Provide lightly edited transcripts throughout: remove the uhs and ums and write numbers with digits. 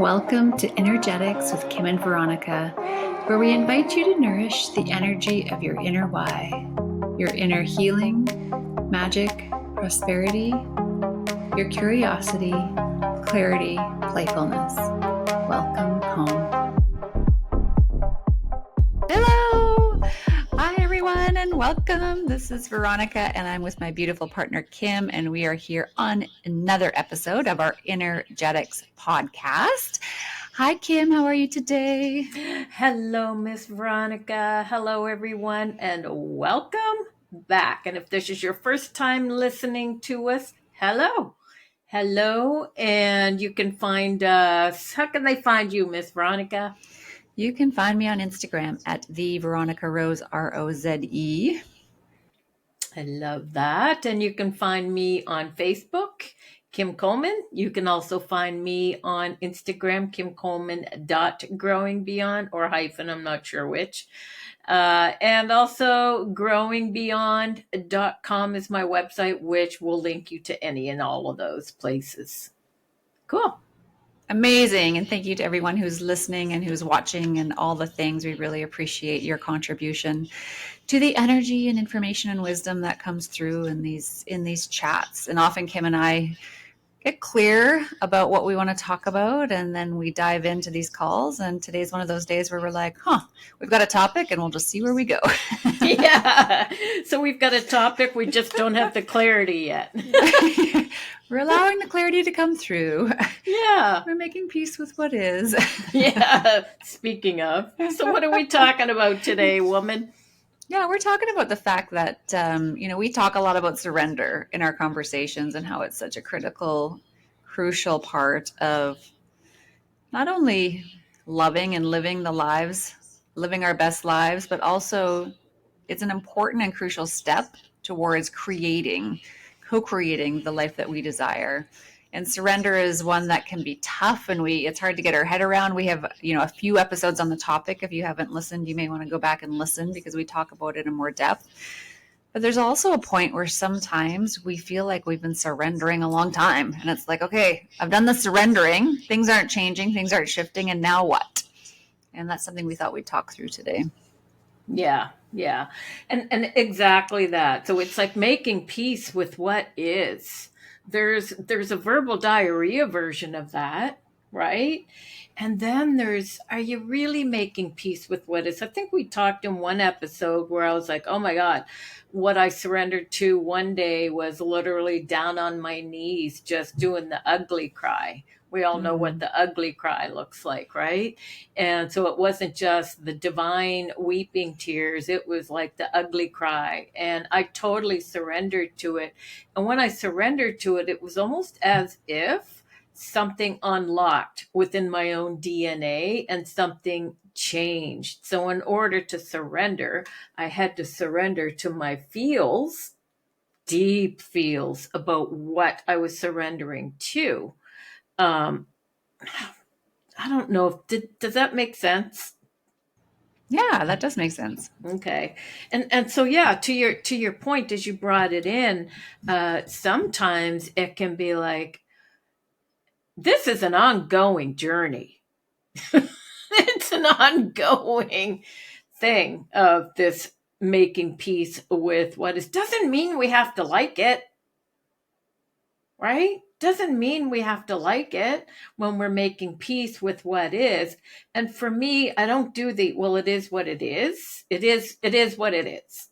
Welcome to Energetics with Kim and Veronica, where we invite you to nourish the energy of your inner why, your inner healing, magic, prosperity, your curiosity, clarity, playfulness. Welcome home. Hello! Hi, everyone, and welcome. This is Veronica, and I'm with my beautiful partner, Kim, and we are here on another episode of our Energetics podcast. Hi, Kim. How are you today? Hello, Miss Veronica. Hello, everyone, and welcome back. And if this is your first time listening to us, hello. Hello, and you can find us. How can they find you, Miss Veronica? You can find me on Instagram at the Veronica Rose, Roze. I love that. And you can find me on Facebook, Kim Coleman. You can also find me on Instagram, kimcoleman.growingbeyond or hyphen, I'm not sure which. And also growingbeyond.com is my website, which will link you to any and all of those places. Cool. Amazing. And thank you to everyone who's listening and who's watching and all the things. We really appreciate your contribution to the energy and information and wisdom that comes through in these chats. And often Kim and I get clear about what we want to talk about, and then we dive into these calls. And today's one of those days where we're like, we've got a topic and we'll just see where we go. Yeah. So we've got a topic, we just don't have the clarity yet. We're allowing the clarity to come through. Yeah. We're making peace with what is. Yeah. Speaking of. So what are we talking about today, woman? Yeah, we're talking about the fact that, we talk a lot about surrender in our conversations and how it's such a crucial part of not only loving and living our best lives, but also it's an important and crucial step towards co-creating the life that we desire. And surrender is one that can be tough, and it's hard to get our head around. We have, a few episodes on the topic. If you haven't listened, you may want to go back and listen because we talk about it in more depth. But there's also a point where sometimes we feel like we've been surrendering a long time. And it's like, okay, I've done the surrendering. Things aren't changing. Things aren't shifting. And now what? And that's something we thought we'd talk through today. Yeah. Yeah. And exactly that. So it's like making peace with what is. There's a verbal diarrhea version of that, right? And then are you really making peace with what is? I think we talked in one episode where I was like, oh my God, what I surrendered to one day was literally down on my knees, just doing the ugly cry. We all know what the ugly cry looks like, right? And so it wasn't just the divine weeping tears, it was like the ugly cry. And I totally surrendered to it. And when I surrendered to it, it was almost as if something unlocked within my own DNA and something changed. So in order to surrender, I had to surrender to my feels, deep feels about what I was surrendering to. I don't know if does that make sense? Yeah, that does make sense. Okay. And so yeah, to your point as you brought it in, sometimes it can be like this is an ongoing journey. It's an ongoing thing of this making peace with what is. Doesn't mean we have to like it, right? Doesn't mean we have to like it when we're making peace with what is. And for me, I don't do well, it is what it is. It is what it is.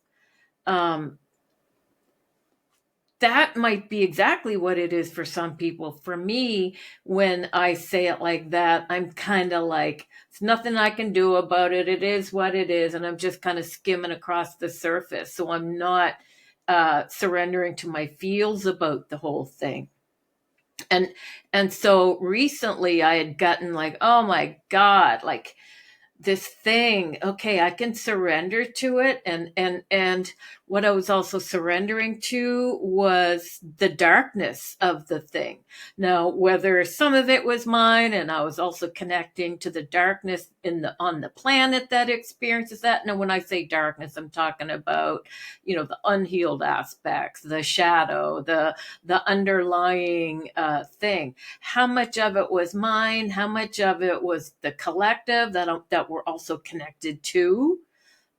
That might be exactly what it is for some people. For me, when I say it like that, I'm kind of like, it's nothing I can do about it. It is what it is. And I'm just kind of skimming across the surface. So I'm not surrendering to my feels about the whole thing. And so recently I had gotten like, oh my God, like this thing, okay, I can surrender to it. And what I was also surrendering to was the darkness of the thing. Now, whether some of it was mine, and I was also connecting to the darkness on the planet that experiences that. Now, when I say darkness, I'm talking about, the unhealed aspects, the shadow, the underlying thing. How much of it was mine? How much of it was the collective that we're also connected to?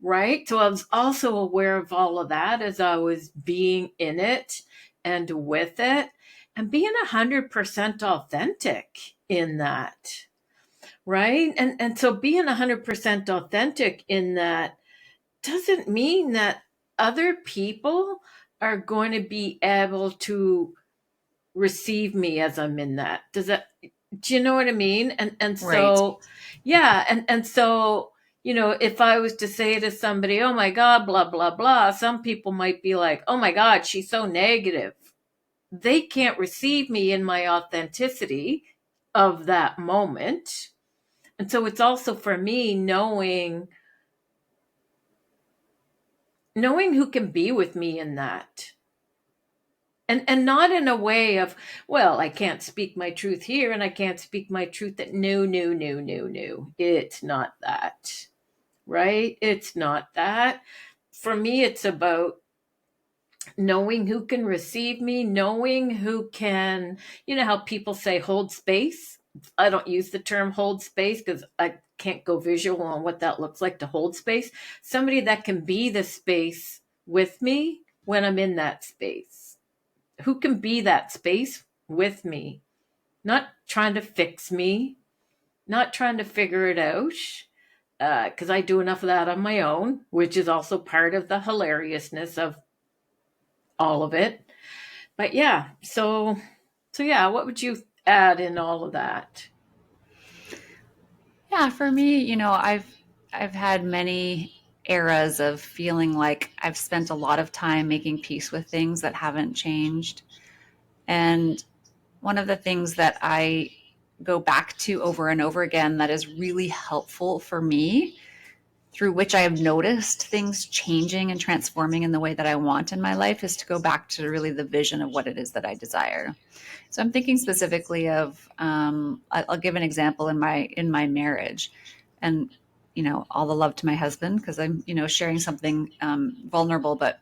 Right. So I was also aware of all of that as I was being in it and with it, and being 100% authentic in that. Right. And so being 100% authentic in that doesn't mean that other people are going to be able to receive me as I'm in that. Do you know what I mean? And Right. so, yeah. And so, if I was to say to somebody, oh my God, blah, blah, blah, some people might be like, oh my God, she's so negative. They can't receive me in my authenticity of that moment. And so it's also for me knowing who can be with me in that. And not in a way of, well, I can't speak my truth here and I can't speak my truth that no, no, no, no, no. It's not that. Right? It's not that. For me, it's about knowing who can receive me, knowing who can, how people say hold space. I don't use the term hold space because I can't go visual on what that looks like to hold space. Somebody that can be the space with me when I'm in that space, who can be that space with me, not trying to fix me, not trying to figure it out, because I do enough of that on my own, which is also part of the hilariousness of all of it. But yeah, so yeah, what would you add in all of that? Yeah, for me, I've had many eras of feeling like I've spent a lot of time making peace with things that haven't changed. And one of the things that I go back to over and over again that is really helpful for me, through which I have noticed things changing and transforming in the way that I want in my life, is to go back to really the vision of what it is that I desire. So I'm thinking specifically of, I'll give an example in my marriage, and all the love to my husband, because I'm sharing something vulnerable. But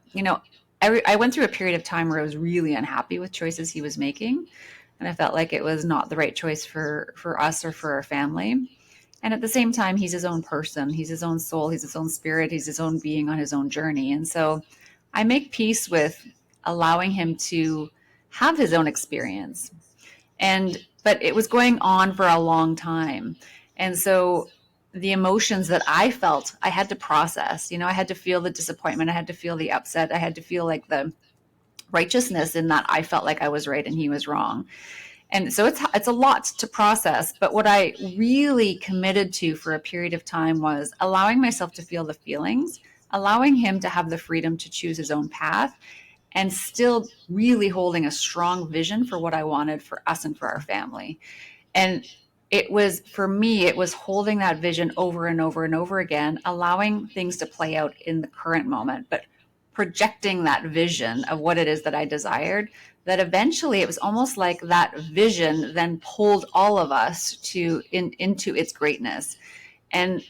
I went through a period of time where I was really unhappy with choices he was making, and I felt like it was not the right choice for us or for our family. And at the same time, he's his own person, he's his own soul, he's his own spirit, he's his own being on his own journey. And so I make peace with allowing him to have his own experience. But it was going on for a long time. And so the emotions that I felt, I had to process. I had to feel the disappointment, I had to feel the upset, I had to feel like the righteousness in that I felt like I was right and he was wrong. And so it's a lot to process. But what I really committed to for a period of time was allowing myself to feel the feelings, allowing him to have the freedom to choose his own path, and still really holding a strong vision for what I wanted for us and for our family. And it was, for me, it was holding that vision over and over and over again, allowing things to play out in the current moment, but projecting that vision of what it is that I desired. That eventually it was almost like that vision then pulled all of us into its greatness. And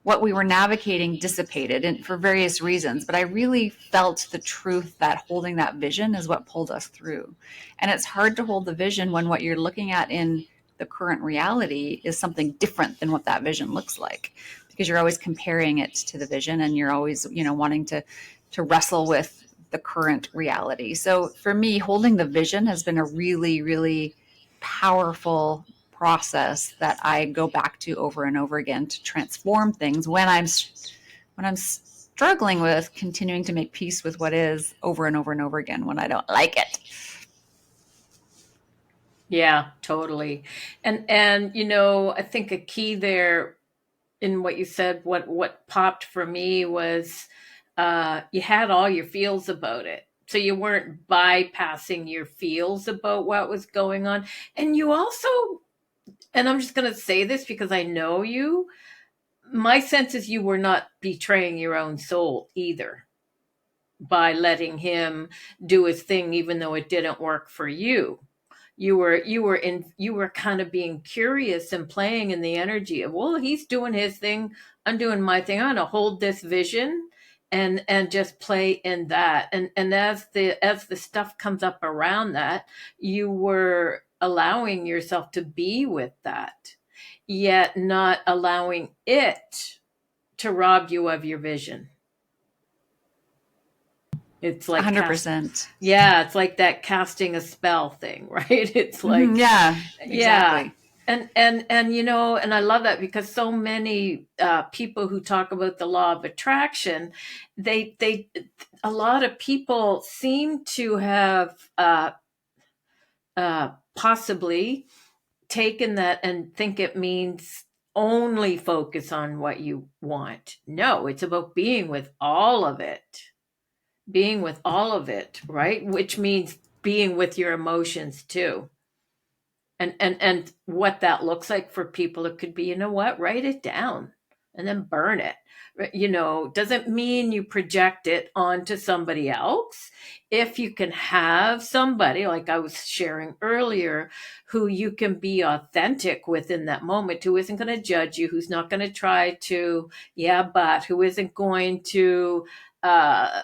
what we were navigating dissipated, and for various reasons, but I really felt the truth that holding that vision is what pulled us through. And it's hard to hold the vision when what you're looking at in the current reality is something different than what that vision looks like, because you're always comparing it to the vision, and you're always wanting to wrestle with the current reality. So for me, holding the vision has been a really, really powerful process that I go back to over and over again to transform things when I'm struggling with continuing to make peace with what is over and over and over again when I don't like it. Yeah, totally. And I think a key there in what you said, what popped for me was, you had all your feels about it. So you weren't bypassing your feels about what was going on. And you also, and I'm just going to say this because I know you, my sense is you were not betraying your own soul either by letting him do his thing, even though it didn't work for you. You were kind of being curious and playing in the energy of, well, he's doing his thing, I'm doing my thing, I'm gonna hold this vision and just play in that. And as the stuff comes up around that, you were allowing yourself to be with that, yet not allowing it to rob you of your vision. It's like cast 100%. Yeah, it's like that casting a spell thing, right? It's Mhm, like, yeah, yeah. exactly. And and I love that because so many people who talk about the law of attraction, they a lot of people seem to have possibly taken that and think it means only focus on what you want. No, it's about being with all of it, being with all of it, right? Which means being with your emotions too. And what that looks like for people, it could be, you know what, write it down and then burn it. Doesn't mean you project it onto somebody else. If you can have somebody, like I was sharing earlier, who you can be authentic with in that moment, who isn't going to judge you, who's not going to try to, yeah, but who isn't going to uh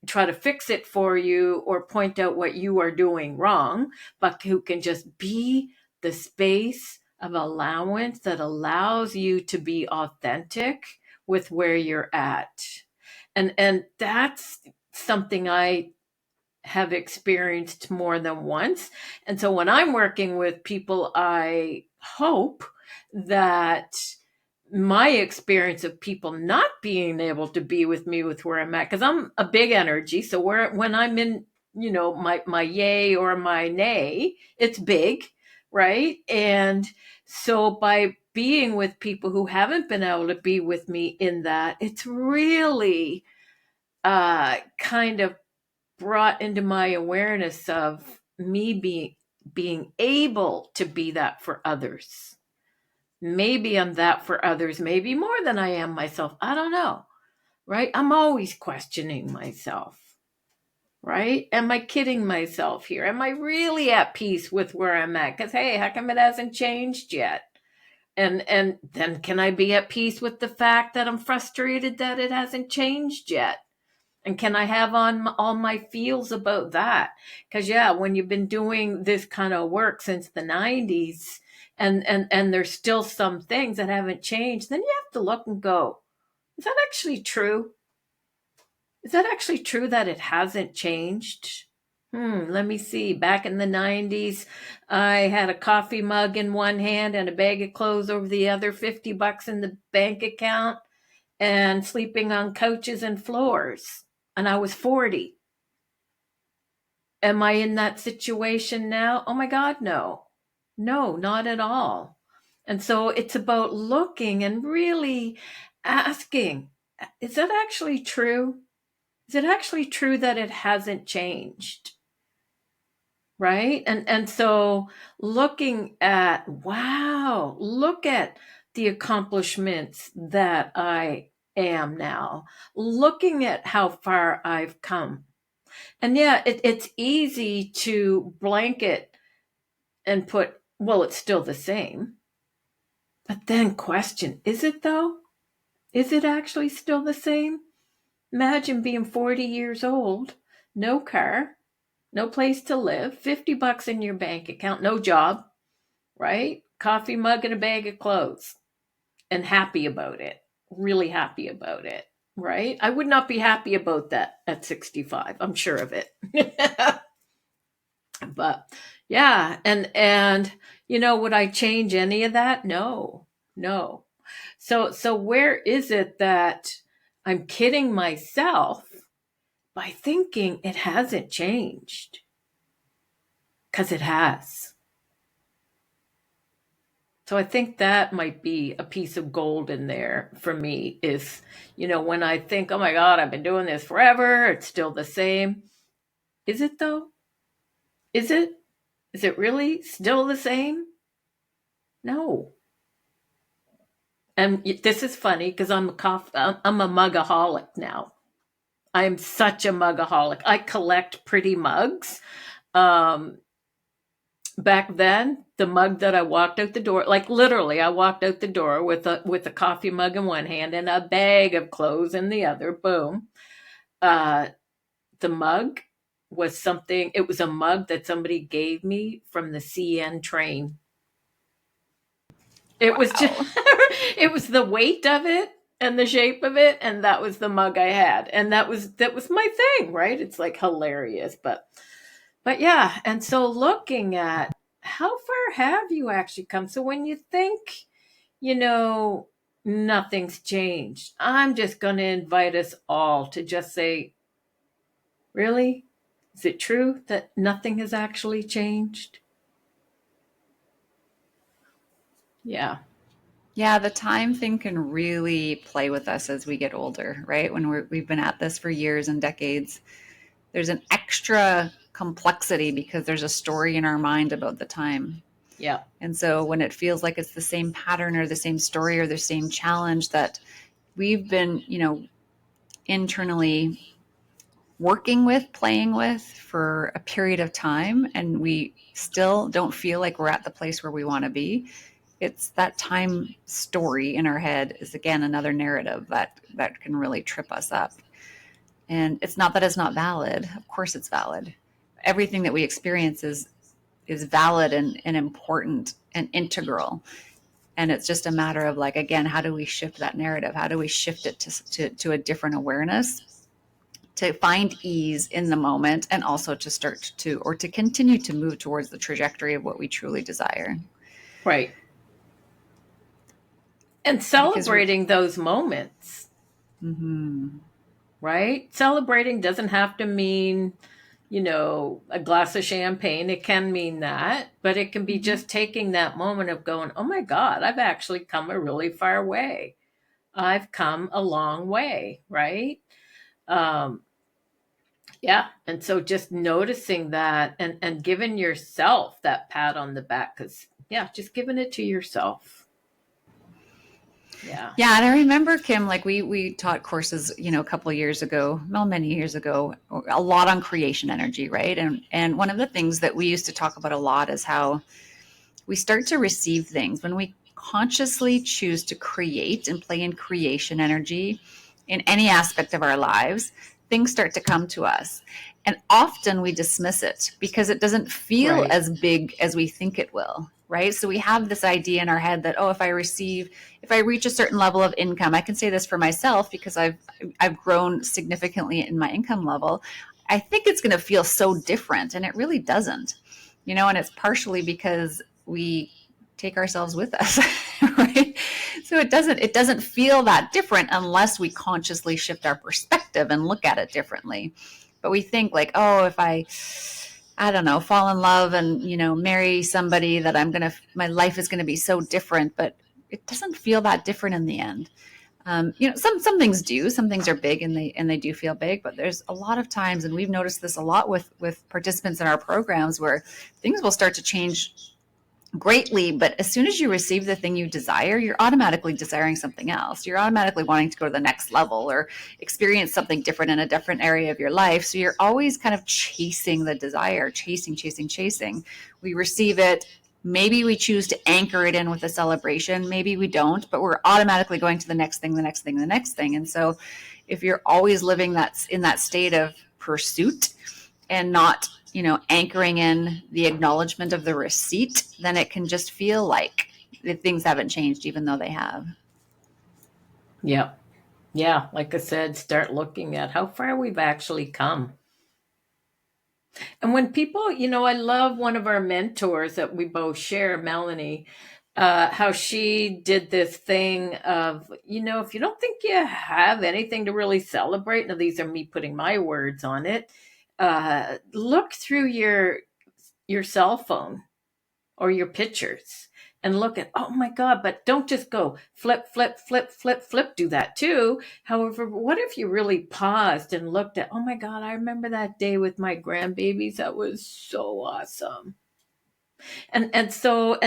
try to fix it for you or point out what you are doing wrong, but who can just be the space of allowance that allows you to be authentic with where you're at. And that's something I have experienced more than once. And so when I'm working with people, I hope that my experience of people not being able to be with me with where I'm at, because I'm a big energy. So when I'm in, my yay or my nay, it's big, right? And so by being with people who haven't been able to be with me in that, it's really kind of brought into my awareness of me being able to be that for others. Maybe I'm that for others, maybe more than I am myself. I don't know, right? I'm always questioning myself, right? Am I kidding myself here? Am I really at peace with where I'm at? Because hey, how come it hasn't changed yet? And then can I be at peace with the fact that I'm frustrated that it hasn't changed yet? And can I have on all my feels about that? Because yeah, when you've been doing this kind of work since the 90s, and there's still some things that haven't changed, then you have to look and go, is that actually true? Is that actually true that it hasn't changed? Let me see. Back in the 90s, I had a coffee mug in one hand and a bag of clothes over the other, $50 in the bank account, and sleeping on couches and floors. And I was 40. Am I in that situation now? Oh my God, no. No, not at all. And so it's about looking and really asking, is that actually true? Is it actually true that it hasn't changed? Right? And so looking at, wow, look at the accomplishments that I am now, looking at how far I've come. And yeah, it's easy to blanket and put, well, it's still the same. But then question, is it though? Is it actually still the same? Imagine being 40 years old, no car, no place to live, $50 in your bank account, no job, right? Coffee mug and a bag of clothes, and happy about it, really happy about it, right? I would not be happy about that at 65. I'm sure of it. But yeah, and would I change any of that? No. No. So where is it that I'm kidding myself by thinking it hasn't changed? Cuz it has. So I think that might be a piece of gold in there for me is, when I think, oh my God, I've been doing this forever, it's still the same. Is it though? Is it? Is it really still the same? No. And this is funny because I'm a mugaholic now. I'm such a mugaholic. I collect pretty mugs. Um, Back then, the mug that I walked out the door, like literally, I walked out the door with a coffee mug in one hand and a bag of clothes in the other. Boom. Uh, the mug was something. It was a mug that somebody gave me from the CN train. It was just, Wow. it was the weight of it and the shape of it, and that was the mug I had, and that was my thing, right? It's like hilarious, but yeah. And so looking at how far have you actually come? So when you think, you know, nothing's changed, I'm just going to invite us all to just say, really? Is it true that nothing has actually changed? Yeah. Yeah, the time thing can really play with us as we get older, right? When we've been at this for years and decades, there's an extra complexity because there's a story in our mind about the time. Yeah. And so when it feels like it's the same pattern or the same story or the same challenge that we've been, internally working with, playing with for a period of time, and we still don't feel like we're at the place where we want to be, it's that time story in our head is again another narrative that can really trip us up. And it's not that it's not valid. Of course it's valid. Everything that we experience is valid and important and integral. And it's just a matter of like, again, how do we shift that narrative? How do we shift it to a different awareness, to find ease in the moment, and also to start to, or to continue to move towards the trajectory of what we truly desire. Right. And Because we're, celebrating those moments, mm-hmm. right? Celebrating doesn't have to mean, a glass of champagne. It can mean that, but it can be Mm-hmm. just taking that moment of going, oh my God, I've actually come a really far way. I've come a long way, right? Um, yeah. And so just noticing that and giving yourself that pat on the back, because, yeah, just giving it to yourself. Yeah. Yeah, and I remember, Kim, like we taught courses, a couple of years ago, well, many years ago, a lot on creation energy, right? And one of the things that we used to talk about a lot is how we start to receive things when we consciously choose to create and play in creation energy in any aspect of our lives. Things start to come to us. And often we dismiss it because it doesn't feel Right. as big as we think it will, right? So we have this idea in our head that, oh, if I reach a certain level of income, I can say this for myself because I've grown significantly in my income level. I think it's going to feel so different, and it really doesn't. And it's partially because we take ourselves with us, right? So it doesn't feel that different unless we consciously shift our perspective and look at it differently. But we think like, oh, if I don't know, fall in love and marry somebody, that my life is gonna be so different. But it doesn't feel that different in the end. Some things do. Some things are big, and they do feel big. But there's a lot of times, and we've noticed this a lot with participants in our programs, where things will start to change greatly, but as soon as you receive the thing you desire, you're automatically desiring something else. You're automatically wanting to go to the next level or experience something different in a different area of your life. So you're always kind of chasing the desire, chasing, chasing, chasing. We receive it. Maybe we choose to anchor it in with a celebration. Maybe we don't, but we're automatically going to the next thing, the next thing, the next thing. And so if you're always living in that state of pursuit and not anchoring in the acknowledgement of the receipt, then it can just feel like things haven't changed even though they have. Yeah. Yeah. Like I said, start looking at how far we've actually come. And when people, I love one of our mentors that we both share, Melanie, how she did this thing of, if you don't think you have anything to really celebrate, now these are me putting my words on it, look through your cell phone or your pictures and look at, oh my God, but don't just go flip, flip, flip, flip, flip, do that too. However, what if you really paused and looked at, oh my God, I remember that day with my grandbabies. That was so awesome. And so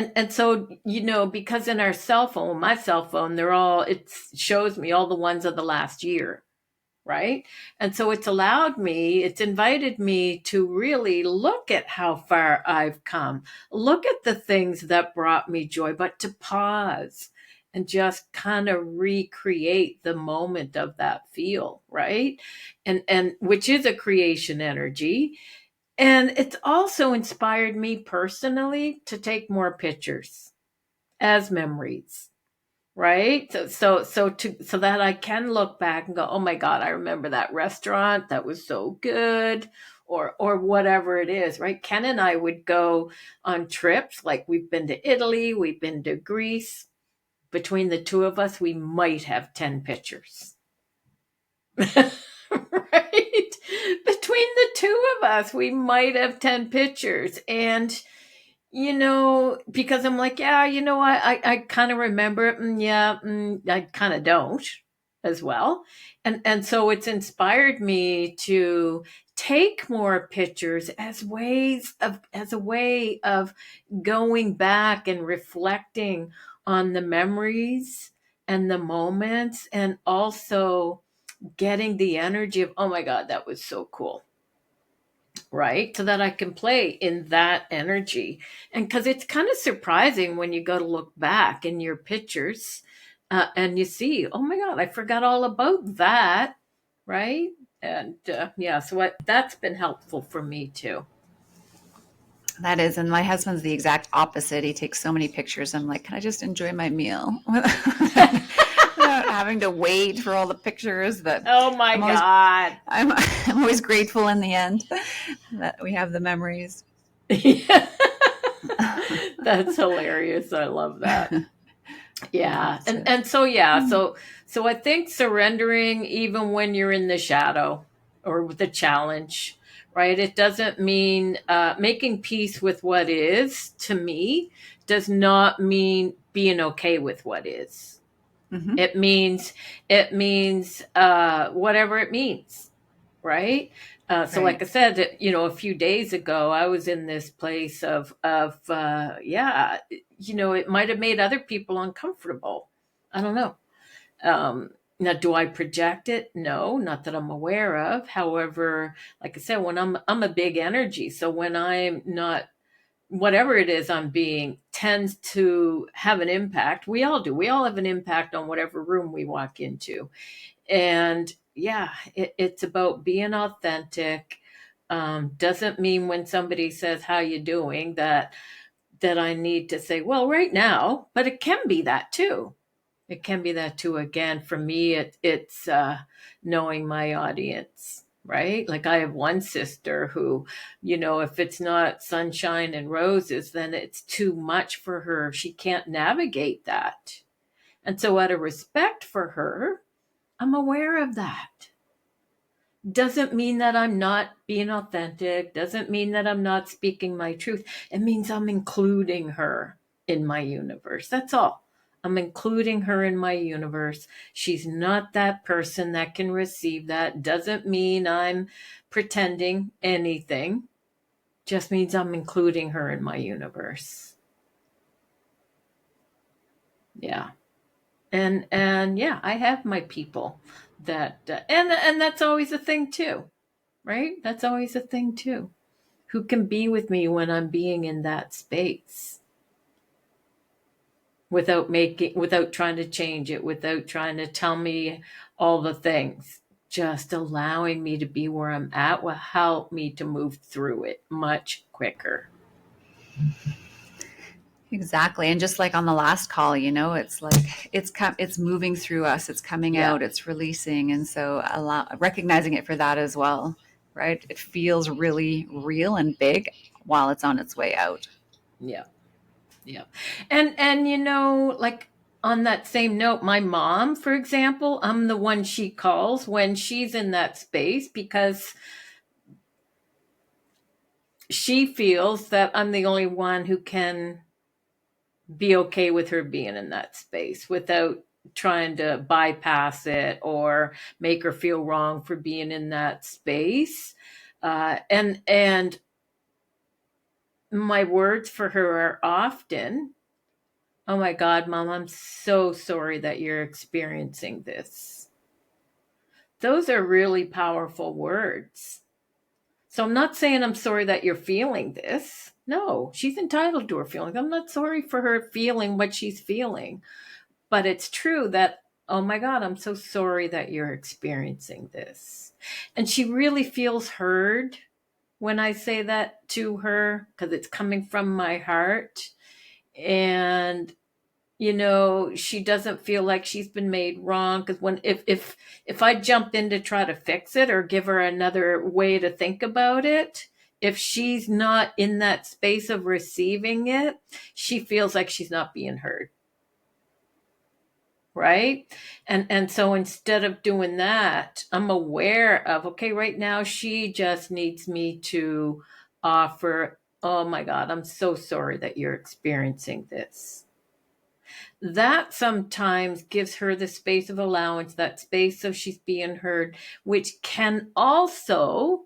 because in our cell phone, my cell phone, it shows me all the ones of the last year, right? And so it's invited me to really look at how far I've come, look at the things that brought me joy, but to pause and just kind of recreate the moment of that feel, right? And which is a creation energy. And it's also inspired me personally to take more pictures as memories, right? So that I can look back and go, oh my God, I remember that restaurant, that was so good, or whatever it is, right? Ken and I would go on trips, like we've been to Italy, we've been to Greece. Between the two of us, we might have 10 pictures. Right? Between the two of us, we might have 10 pictures. And because I'm like, yeah, I kind of remember it. Yeah, I kind of don't as well. And so it's inspired me to take more pictures as a way of going back and reflecting on the memories and the moments, and also getting the energy of, oh my God, that was so cool, right? So that I can play in that energy. And because it's kind of surprising when you go to look back in your pictures, and you see, oh my God, I forgot all about that, right? And yeah, so that's been helpful for me too. That is, and my husband's the exact opposite. He takes so many pictures. I'm like, can I just enjoy my meal without having to wait for all the pictures? But Oh my I'm always, God. I'm always grateful in the end that we have the memories. That's hilarious. I love that. Yeah. Yeah. And so I think surrendering even when you're in the shadow or with the challenge, right? It doesn't mean making peace with what is, to me, does not mean being okay with what is. Mm-hmm. It means whatever it means, right? So Right. like I said, a few days ago, I was in this place of yeah, it might have made other people uncomfortable. I don't know. Now, do I project it? No, not that I'm aware of. However, like I said, when I'm a big energy, so when I'm not, whatever it is I'm being tends to have an impact. We all do. We all have an impact on whatever room we walk into. And yeah, it's about being authentic. Doesn't mean when somebody says how you doing that I need to say, well, right now, but it can be that too. It can be that too. Again, for me, it's knowing my audience, right? Like I have one sister who, if it's not sunshine and roses, then it's too much for her. She can't navigate that. And so out of respect for her, I'm aware of that. Doesn't mean that I'm not being authentic, doesn't mean that I'm not speaking my truth. It means I'm including her in my universe. That's all. I'm including her in my universe. She's not that person that can receive that. Doesn't mean I'm pretending anything. Just means I'm including her in my universe. Yeah. And yeah, I have my people that and that's always a thing too, right? That's always a thing too. Who can be with me when I'm being in that space without trying to change it, without trying to tell me all the things. Just allowing me to be where I'm at will help me to move through it much quicker. Exactly. And just like on the last call, it's like it's moving through us, it's coming Yeah. out, it's releasing. And so recognizing it for that as well, right? It feels really real and big while it's on its way out. Yeah. Yeah. And like on that same note, my mom, for example, I'm the one she calls when she's in that space because she feels that I'm the only one who can be okay with her being in that space without trying to bypass it or make her feel wrong for being in that space. And my words for her are often, "Oh my God, Mom, I'm so sorry that you're experiencing this." Those are really powerful words. So I'm not saying I'm sorry that you're feeling this. No, she's entitled to her feelings. I'm not sorry for her feeling what she's feeling. But it's true that, oh my God, I'm so sorry that you're experiencing this. And she really feels heard when I say that to her because it's coming from my heart. And she doesn't feel like she's been made wrong, because if I jump in to try to fix it or give her another way to think about it, if she's not in that space of receiving it, she feels like she's not being heard. Right. And so instead of doing that, I'm aware of, okay, right now she just needs me to offer, oh my God, I'm so sorry that you're experiencing this. That sometimes gives her the space of allowance, that space so she's being heard, which can also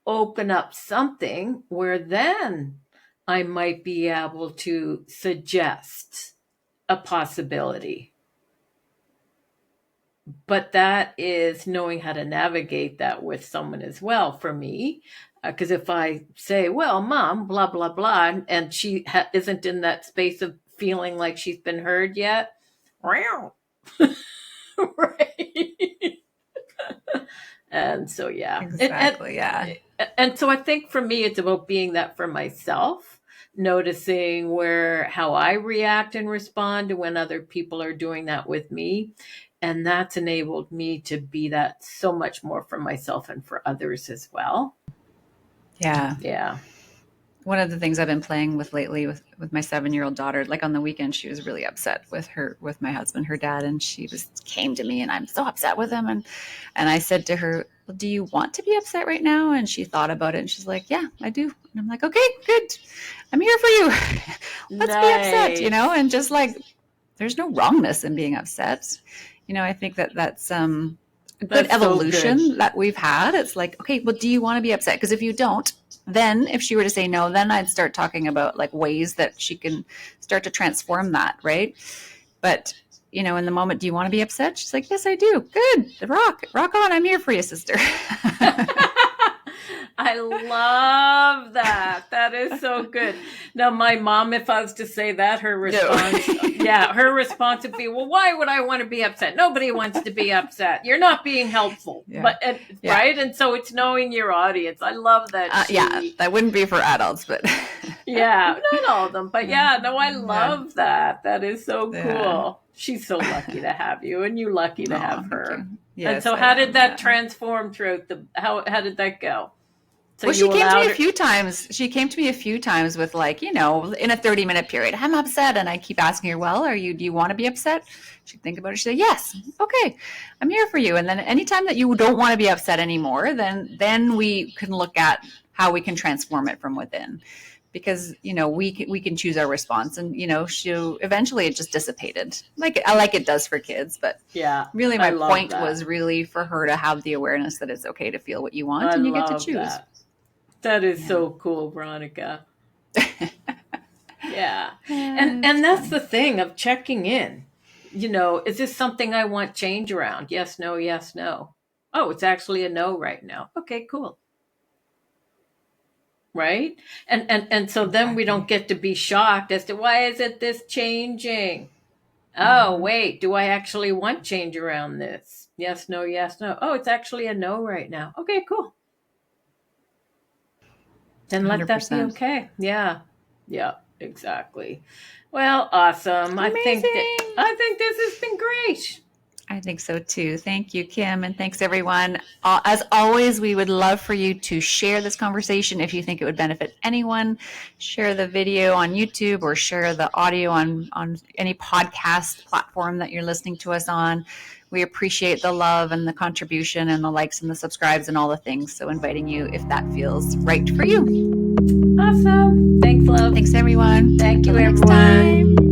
open up something where then I might be able to suggest a possibility. But that is knowing how to navigate that with someone as well for me. Because if I say, well, Mom, blah, blah, blah, and she isn't in that space of feeling like she's been heard yet, right? And so, yeah. Exactly. Yeah. And so I think for me, it's about being that for myself, noticing how I react and respond to when other people are doing that with me. And that's enabled me to be that so much more for myself and for others as well. Yeah. Yeah. One of the things I've been playing with lately with my 7-year-old daughter, like on the weekend, she was really upset with my husband, her dad, and she came to me, and I'm so upset with him. And I said to her, well, do you want to be upset right now? And she thought about it, and she's like, yeah, I do. And I'm like, okay, good. I'm here for you. Let's be upset, and just like, there's no wrongness in being upset. I think that's a good evolution that we've had. It's like, okay, well, do you want to be upset? Because if you don't, then if she were to say no, then I'd start talking about like ways that she can start to transform that, right? But in the moment, do you want to be upset? She's like, yes, I do. Good. Rock on. I'm here for you, sister. I love that. That is so good. Now, my mom, if I was to say that, her response, her response would be, well, why would I want to be upset? Nobody wants to be upset. You're not being helpful, right? And so it's knowing your audience. I love that. That wouldn't be for adults, but not all of them, but I love that. That is so cool. She's so lucky to have you, and you're lucky to have her. Yes, and so how did that transform throughout how did that go? So well, she came to me a few times. She came to me a few times with like, in a 30-minute period, I'm upset. And I keep asking her, well, do you want to be upset? She'd think about it. She'd say, yes. Okay. I'm here for you. And then anytime that you don't want to be upset anymore, then we can look at how we can transform it from within. Because, we can choose our response, and, eventually it just dissipated like it does for kids. But really my point was really for her to have the awareness that it's okay to feel what you want, and you get to choose. That is so cool, Veronica. And that's the thing of checking in. Is this something I want change around? Yes, no, yes, no. Oh, it's actually a no right now. Okay, cool. Right? And so then we don't get to be shocked as to why isn't this changing? Oh, wait, do I actually want change around this? Yes, no, yes, no. Oh, it's actually a no right now. Okay, cool. Then let 100%. That be okay. Yeah, exactly. Well, awesome. Amazing. I think this has been great. I think so too. Thank you, Kim. And thanks everyone. As always, we would love for you to share this conversation if you think it would benefit anyone. Share the video on YouTube or share the audio on any podcast platform that you're listening to us on. We appreciate the love and the contribution and the likes and the subscribes and all the things. So inviting you if that feels right for you. Awesome. Thanks, love. Thanks, everyone. Thank you, everyone. Next time.